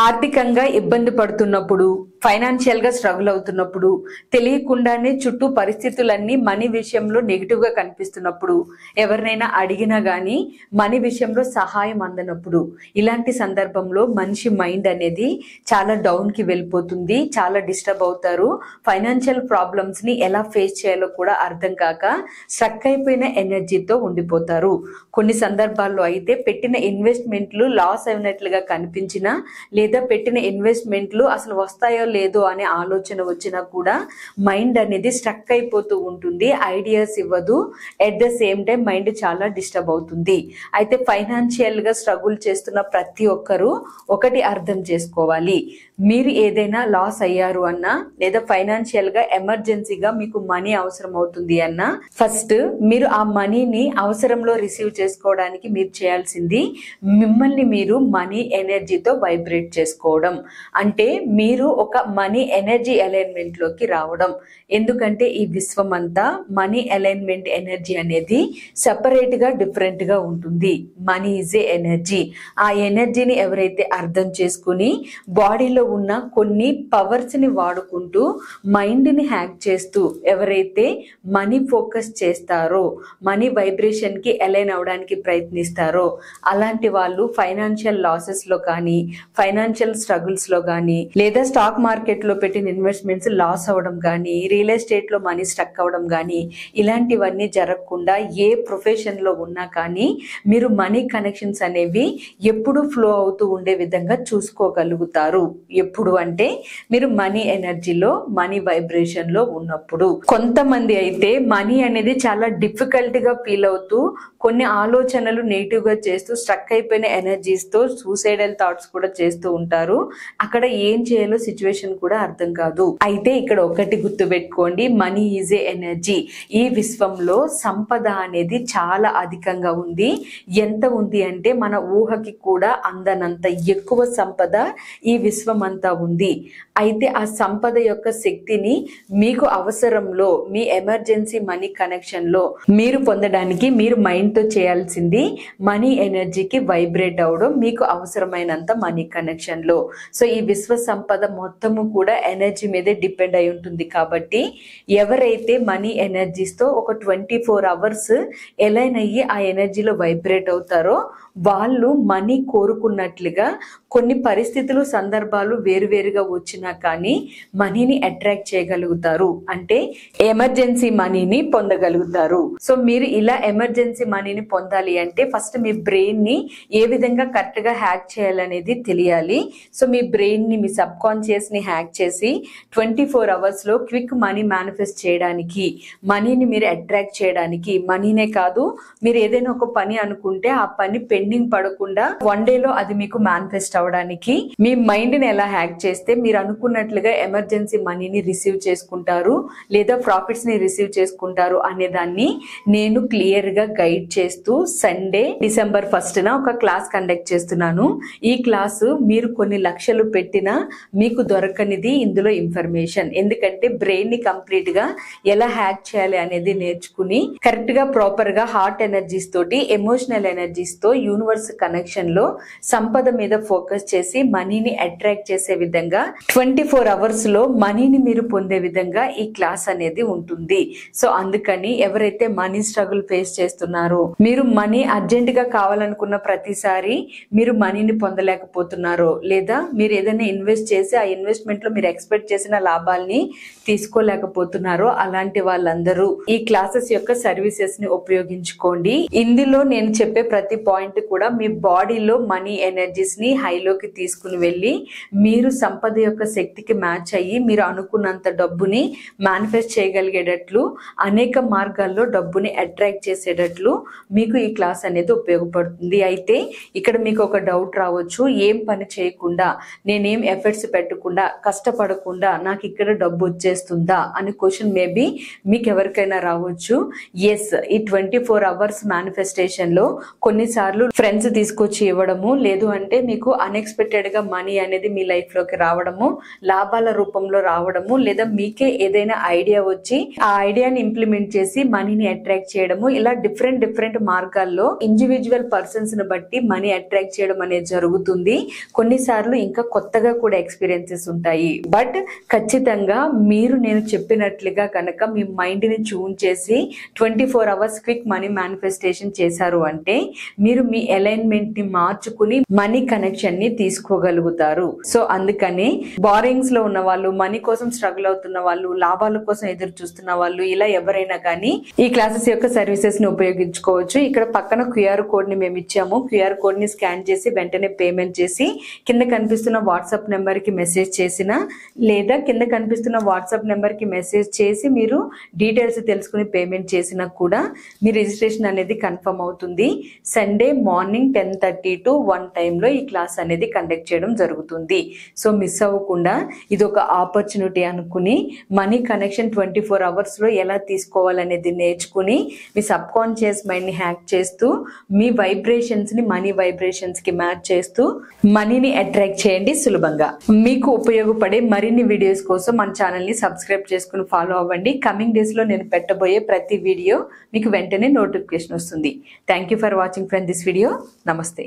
ఆర్థికంగా ఇబ్బంది పడుతున్నప్పుడు, ఫైనాన్షియల్ గా స్ట్రగుల్ అవుతున్నప్పుడు, తెలియకుండానే చుట్టూ పరిస్థితులన్నీ మనీ విషయంలో నెగిటివ్ గా కనిపిస్తున్నప్పుడు, ఎవరినైనా అడిగినా గానీ మనీ విషయంలో సహాయం అందనప్పుడు, ఇలాంటి సందర్భంలో మనిషి మైండ్ అనేది చాలా డౌన్ కి వెళ్ళిపోతుంది, చాలా డిస్టర్బ్ అవుతారు. ఫైనాన్షియల్ ప్రాబ్లమ్స్ ని ఎలా ఫేస్ చేయాలో కూడా అర్థం కాక స్ట్రక్ అయిపోయిన ఎనర్జీతో ఉండిపోతారు. కొన్ని సందర్భాల్లో అయితే పెట్టిన ఇన్వెస్ట్మెంట్లు లాస్ అయినట్లుగా కనిపించినా, లేదా పెట్టిన ఇన్వెస్ట్మెంట్లు అసలు వస్తాయో లేదో అనే ఆలోచన వచ్చినా కూడా మైండ్ అనేది స్ట్రక్ అయిపోతూ ఉంటుంది, ఐడియాస్ ఇవ్వదు. At the same time mind చాలా డిస్టర్బ్ అవుతుంది. అయితే ఫైనాన్షియల్ గా స్ట్రగుల్ చేస్తున్న ప్రతి ఒక్కరూ ఒకటి అర్థం చేసుకోవాలి. మీరు ఏదైనా లాస్ అయ్యారు అన్నా, లేదా ఫైనాన్షియల్ గా ఎమర్జెన్సీగా మీకు మనీ అవసరం అవుతుంది అన్నా, ఫస్ట్ మీరు ఆ మనీని అవసరంలో రిసీవ్ చేసుకోవడానికి మీరు చేయాల్సింది మిమ్మల్ని మీరు మనీ ఎనర్జీతో వైబ్రేట్ చేసుకోవడం. అంటే మీరు ఒక మనీ ఎనర్జీ అలైన్మెంట్ లోకి రావడం. ఎందుకంటే ఈ విశ్వం అంతా మనీ అలైన్మెంట్ ఎనర్జీ అనేది సెపరేట్ గా డిఫరెంట్ గా ఉంటుంది. Money is a energy. ఆ ఎనర్జీని ఎవరైతే అర్థం చేసుకుని బాడీలో ఉన్న కొన్ని పవర్స్ ని వాడుకుంటూ మైండ్ ని హ్యాక్ చేస్తూ ఎవరైతే మనీ ఫోకస్ చేస్తారో, మనీ వైబ్రేషన్ కి అలైన్ అవడానికి ప్రయత్నిస్తారో, అలాంటి వాళ్ళు ఫైనాన్షియల్ లాసెస్ లో కానీ, ఫైనాన్షియల్ స్ట్రగుల్స్ లో కానీ, లేదా స్టాక్ మార్కెట్ లో పెట్టిన ఇన్వెస్ట్మెంట్స్ లాస్ అవ్వడం కానీ, రియల్ ఎస్టేట్ లో మనీ స్టక్ అవ్వడం కానీ, ఇలాంటివన్నీ జరగకుండా ఏ ప్రొఫెషన్ లో ఉన్నా కానీ మీరు మనీ కనెక్షన్స్ అనేవి ఎప్పుడు ఫ్లో అవుతూ ఉండే విధంగా చూసుకోగలుగుతారు. ఎప్పుడు అంటే మీరు మనీ ఎనర్జీలో, మనీ వైబ్రేషన్ లో ఉన్నప్పుడు. కొంతమంది అయితే మనీ అనేది చాలా డిఫికల్ట్ గా ఫీల్ అవుతూ కొన్ని ఆలోచనలు నెగిటివ్ గా చేస్తూ స్ట్రక్ అయిపోయిన ఎనర్జీస్ తో సూసైడల్ థాట్స్ కూడా చేస్తూ ఉంటారు. అక్కడ ఏం చేయాలో సిచ్యువేషన్ కూడా అర్థం కాదు. అయితే ఇక్కడ ఒకటి గుర్తు పెట్టుకోండి, మనీ ఈజ్ ఏ ఎనర్జీ. ఈ విశ్వంలో సంపద అనేది చాలా అధికంగా ఉంది. ఎంత ఉంది అంటే మన ఊహకి కూడా అందనంత ఎక్కువ సంపద ఈ విశ్వం అంతా ఉంది. అయితే ఆ సంపద యొక్క శక్తిని మీకు అవసరంలో, మీ ఎమర్జెన్సీ మనీ కనెక్షన్ లో మీరు పొందడానికి మీరు మైండ్ తో చేయాల్సింది మనీ ఎనర్జీకి వైబ్రేట్ అవడం, మీకు అవసరమైనంత మనీ కనెక్షన్ లో. సో ఈ విశ్వ సంపద మొత్తము కూడా ఎనర్జీ మీదే డిపెండ్ అయి ఉంటుంది. కాబట్టి ఎవరైతే మనీ ఎనర్జీస్ తో ఒక 24 hours ఎలైన్ అయ్యి ఆ ఎనర్జీలో వైబ్రేట్ అవుతారో వాళ్ళు మనీ కోరుకున్నట్లుగా కొన్ని పరిస్థితులు, సందర్భాలు వేరువేరుగా వచ్చినా కానీ మనీని అట్రాక్ట్ చేయగలుగుతారు. అంటే ఎమర్జెన్సీ మనీని పొందగలుగుతారు. సో మీరు ఇలా ఎమర్జెన్సీ మనీని పొందాలి అంటే ఫస్ట్ మీ బ్రెయిన్ ని ఏ విధంగా కరెక్ట్ గా హ్యాక్ చేయాలనేది తెలియాలి. సో మీ బ్రెయిన్ ని, మీ సబ్ కాన్షియస్ ని హ్యాక్ చేసి 24 hours లో క్విక్ మనీ మేనిఫెస్ట్ చేయడానికి, మనీని మీరు అట్రాక్ట్ చేయడానికి, మనీనే కాదు మీరు ఏదైనా ఒక పని అనుకుంటే ఆ పని పెండింగ్ పడకుండా 1 day లో అది మీకు మేనిఫెస్ట్ అవడానికి మీ మైండ్ ని ఎలా హ్యాక్ చేస్తే మీరు అనుకున్నట్లుగా ఎమర్జెన్సీ మనీని రిసీవ్ చేసుకుంటారు, లేదా ప్రాఫిట్స్ ని రిసీవ్ చేసుకుంటారు అనే దాన్ని నేను క్లియర్ గా గైడ్ చేస్తూ సండే December 1st ఒక క్లాస్ కండక్ట్ చేస్తున్నాను. ఈ క్లాసు మీరు కొన్ని లక్షలు పెట్టినా మీకు దొరకనిది ఇందులో ఇన్ఫర్మేషన్. ఎందుకంటే బ్రెయిన్ ని కంప్లీట్ గా ఎలా హ్యాక్ చేయాలి అనేది నేర్చుకుని కరెక్ట్ గా ప్రాపర్ గా హార్ట్ ఎనర్జీస్ తోటి, ఎమోషనల్ ఎనర్జీస్ తో యూనివర్స్ కనెక్షన్ లో సంపద మీద ఫోకస్ చేసి మనీని అట్రాక్ట్ చేసే విధంగా 24 hours లో మనీని మీరు పొందే విధంగా ఈ క్లాస్ అనేది ఉంటుంది. సో అందుకని ఎవరైతే మనీ స్ట్రగుల్ ఫేస్ చేస్తున్నారో, మీరు మనీ అర్జెంట్ గా కావాలనుకున్న ప్రతిసారి మీరు మనీని పొందలేకపోతున్నారో, లేదా మీరు ఏదైనా ఇన్వెస్ట్ చేసి ఆ ఇన్వెస్ట్మెంట్ లో మీరు ఎక్స్పెక్ట్ చేసిన లాభాల్ని తీసుకోలేకపోతున్నారో అలాంటి వాళ్ళందరూ ఈ క్లాసెస్ యొక్క సర్వీసెస్ ని ఉపయోగించుకోండి. ఇందులో నేను చెప్పే ప్రతి పాయింట్ కూడా మీ బాడీలో మనీ ఎనర్జీస్ ని హైలోకి తీసుకుని వెళ్ళి మీరు సంపద యొక్క శక్తికి మ్యాచ్ అయ్యి మీరు అనుకున్నంత డబ్బుని మేనిఫెస్ట్ చేయగలిగేటట్లు, అనేక మార్గాల్లో డబ్బుని అట్రాక్ట్ చేసేటట్లు మీకు ఈ క్లాస్ అనేది ఉపయోగపడుతుంది. అయితే ఇక్కడ మీకు ఒక డౌట్ రావచ్చు, ఏం పని చేయకుండా, నేనేం ఎఫర్ట్స్ పెట్టకుండా కష్టపడకుండా నాకు ఇక్కడ డబ్బు వచ్చేస్తుందా అని క్వశ్చన్ మేబీ మీకు ఎవరికైనా రావచ్చు. ఎస్, ఈ 24 hours మేనిఫెస్టేషన్ లో కొన్నిసార్లు ఫ్రెండ్స్ తీసుకొచ్చి ఇవ్వడము, లేదు అంటే మీకు అన్ఎక్స్పెక్టెడ్ గా మనీ అనేది మీ లైఫ్ లోకి రావడము, లాభాల రూపంలో రావడము, లేదా మీకే ఏదైనా ఐడియా వచ్చి ఆ ఐడియాని ఇంప్లిమెంట్ చేసి మనీని అట్రాక్ట్ చేయడము, ఇలా డిఫరెంట్ మార్గాల్లో ఇండివిజువల్ పర్సన్స్ ని బట్టి మనీ అట్రాక్ట్ చేయడం అనేది జరుగుతుంది. కొన్నిసార్లు ఇంకా కొత్తగా కూడా ఎక్స్పీరియన్సెస్ ఉంటాయి. బట్ ఖచ్చితంగా మీరు నేను చెప్పినట్లుగా కనుక మీ మైండ్ ని ట్యూన్ చేసి 24 hours క్విక్ మనీ మేనిఫెస్టేషన్ చేశారు అంటే మీరు మీ అలైన్మెంట్ ని మార్చుకుని మనీ కనెక్షన్ ని తీసుకోగలుగుతారు. సో అందుకని బారింగ్స్ లో ఉన్న వాళ్ళు, మనీ కోసం స్ట్రగుల్ అవుతున్న వాళ్ళు, లాభాల కోసం ఎదురు చూస్తున్న వాళ్ళు, ఇలా ఎవరైనా కానీ ఈ క్లాసెస్ యొక్క సర్వీసెస్ ని ఉపయోగించుకోవచ్చు. ఇక్కడ పక్కన QR కోడ్ ని మేము ఇచ్చాము. QR కోడ్ ని స్కాన్ చేసి వెంటనే పేమెంట్ చేసి కింద కనిపిస్తున్న వాట్సాప్ నెంబర్ కి మెసేజ్ చేసిన, లేదా కింద కనిపిస్తున్న వాట్సాప్ నెంబర్ కి మెసేజ్ చేసి మీరు డీటెయిల్స్ తెలుసుకుని పేమెంట్ చేసినా కూడా మీ రిజిస్ట్రేషన్ అనేది కన్ఫర్మ్ అవుతుంది. సండే మార్నింగ్ 10:30 to 1 టైంలో ఈ క్లాస్ అనేది కండక్ట్ చేయడం జరుగుతుంది. సో మిస్ అవ్వకుండా ఇది ఒక ఆపర్చునిటీ అనుకుని మనీ కనెక్షన్ 24 hours లో ఎలా తీసుకోవాలనేది నేర్చుకుని మీ సబ్ కాన్షియస్ మైండ్ ని హ్యాక్ చేస్తూ మీ వైబ్రేషన్స్ ని మనీ వైబ్రేషన్స్ కి మ్యాచ్ చేస్తూ మనీని అట్రాక్ట్ చేయండి సులభంగా. మీకు ఉపయోగపడే మరిన్ని వీడియోస్ కోసం మన ఛానల్ ని సబ్స్క్రైబ్ చేసుకుని ఫాలో అవ్వండి. కమింగ్ డేస్ లో నేను పెట్టబోయే ప్రతి వీడియో మీకు వెంటనే నోటిఫికేషన్ వస్తుంది. Thank you for watching friend this video. నమస్తే.